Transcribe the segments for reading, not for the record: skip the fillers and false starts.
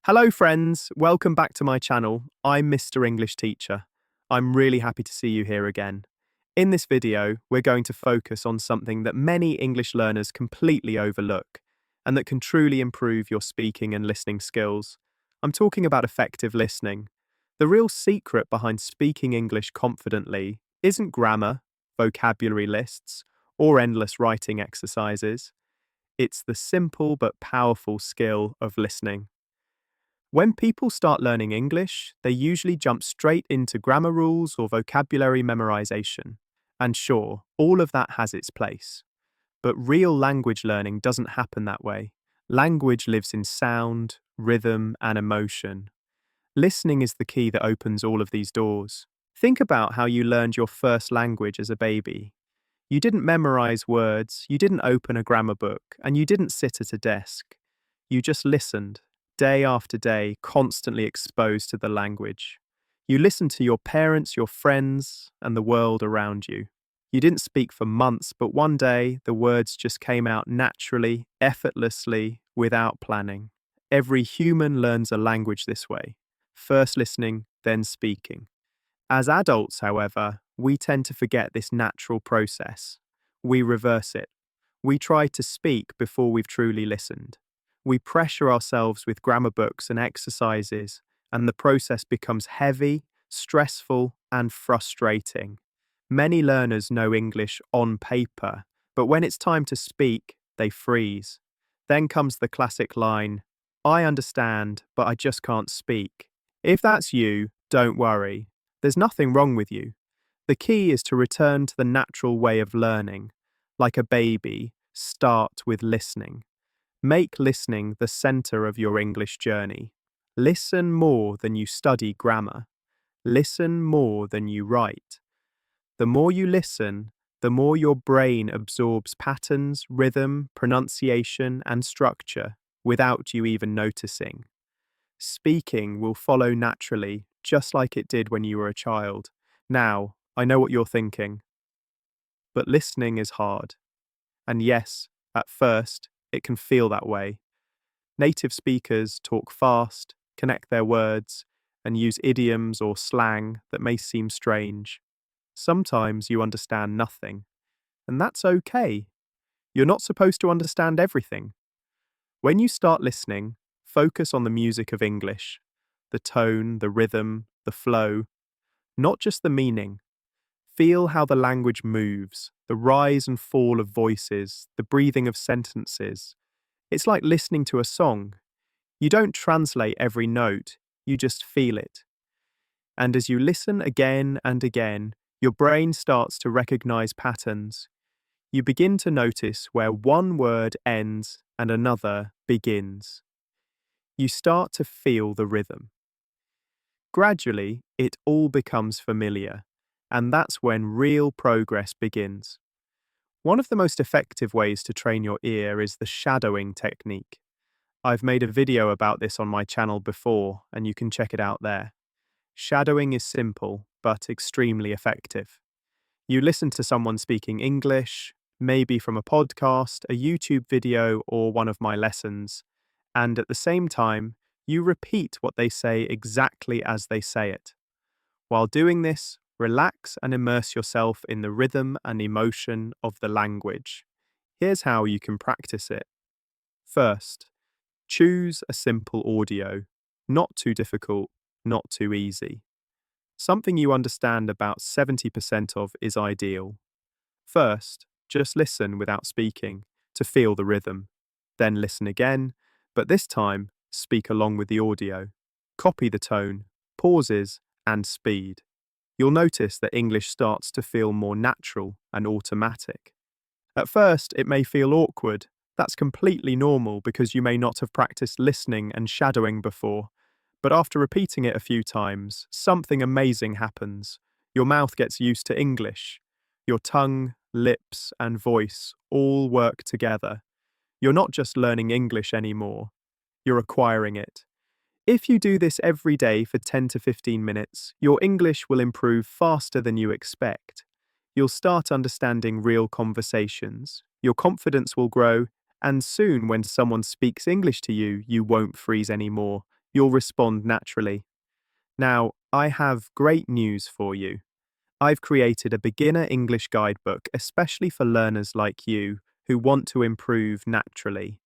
Hello friends, welcome back to my channel. I'm Mr. English Teacher. I'm really happy to see you here again. In this video, we're going to focus on something that many English learners completely overlook and that can truly improve your speaking and listening skills. I'm talking about effective listening. The real secret behind speaking English confidently isn't grammar, vocabulary lists, or endless writing exercises. It's the simple but powerful skill of listening. When people start learning English, they usually jump straight into grammar rules or vocabulary memorization. And sure, all of that has its place. But real language learning doesn't happen that way. Language lives in sound, rhythm, and emotion. Listening is the key that opens all of these doors. Think about how you learned your first language as a baby. You didn't memorize words, you didn't open a grammar book, and you didn't sit at a desk. You just listened, day after day, constantly exposed to the language. You listened to your parents, your friends, and the world around you. You didn't speak for months, but one day the words just came out naturally, effortlessly, without planning. Every human learns a language this way, first listening, then speaking. As adults, however, we tend to forget this natural process. We reverse it. We try to speak before we've truly listened. We pressure ourselves with grammar books and exercises, and the process becomes heavy, stressful, and frustrating. Many learners know English on paper, but when it's time to speak, they freeze. Then comes the classic line, "I understand, but I just can't speak." If that's you, don't worry. There's nothing wrong with you. The key is to return to the natural way of learning. Like a baby, start with listening. Make listening the center of your English journey. Listen more than you study grammar. Listen more than you write. The more you listen, the more your brain absorbs patterns, rhythm, pronunciation, and structure without you even noticing. Speaking will follow naturally, just like it did when you were a child. Now, I know what you're thinking. But listening is hard. And yes, at first, it can feel that way. Native speakers talk fast, connect their words, and use idioms or slang that may seem strange. Sometimes you understand nothing, and that's okay. You're not supposed to understand everything. When you start listening, focus on the music of English, the tone, the rhythm, the flow, not just the meaning. Feel how the language moves, the rise and fall of voices, the breathing of sentences. It's like listening to a song. You don't translate every note, you just feel it. And as you listen again and again, your brain starts to recognize patterns. You begin to notice where one word ends and another begins. You start to feel the rhythm. Gradually, it all becomes familiar, and that's when real progress begins. One of the most effective ways to train your ear is the shadowing technique. I've made a video about this on my channel before, and you can check it out there. Shadowing is simple, but extremely effective. You listen to someone speaking English, maybe from a podcast, a YouTube video, or one of my lessons, and at the same time, you repeat what they say exactly as they say it. While doing this, relax and immerse yourself in the rhythm and emotion of the language. Here's how you can practice it. First, choose a simple audio, not too difficult, not too easy. Something you understand about 70% of is ideal. First, just listen without speaking to feel the rhythm. Then listen again, but this time speak along with the audio. Copy the tone, pauses, and speed. You'll notice that English starts to feel more natural and automatic. At first, it may feel awkward. That's completely normal because you may not have practiced listening and shadowing before. But after repeating it a few times, something amazing happens. Your mouth gets used to English. Your tongue, lips, and voice all work together. You're not just learning English anymore. You're acquiring it. If you do this every day for 10 to 15 minutes, your English will improve faster than you expect. You'll start understanding real conversations, your confidence will grow, and soon when someone speaks English to you, you won't freeze anymore. you'll respond naturally. Now, I have great news for you. I've created a beginner English guidebook especially for learners like you who want to improve naturally.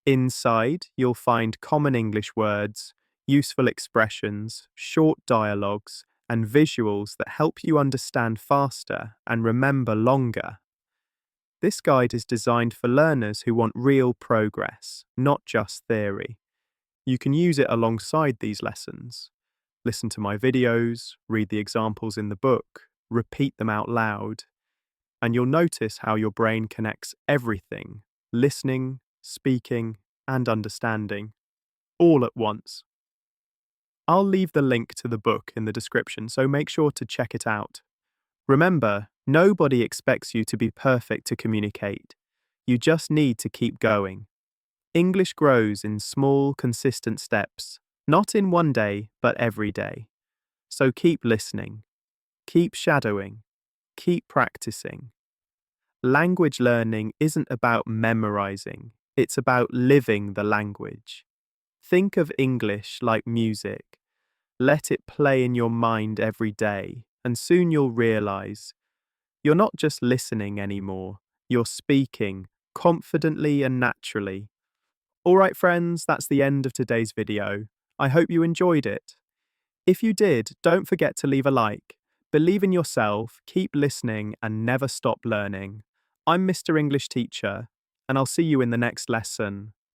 Inside, you'll find common English words, useful expressions, short dialogues, and visuals that help you understand faster and remember longer. This guide is designed for learners who want real progress, not just theory. You can use it alongside these lessons. Listen to my videos, read the examples in the book, repeat them out loud, and you'll notice how your brain connects everything, listening, speaking, and understanding, all at once. I'll leave the link to the book in the description, so make sure to check it out. Remember, nobody expects you to be perfect to communicate. You just need to keep going. English grows in small, consistent steps, not in one day, but every day. So keep listening, keep shadowing, keep practicing. Language learning isn't about memorizing, it's about living the language. Think of English like music. Let it play in your mind every day, and soon you'll realize you're not just listening anymore, you're speaking confidently and naturally. All right, friends, that's the end of today's video. I hope you enjoyed it. If you did, don't forget to leave a like. Believe in yourself, keep listening, and never stop learning. I'm Mr. English Teacher, and I'll see you in the next lesson.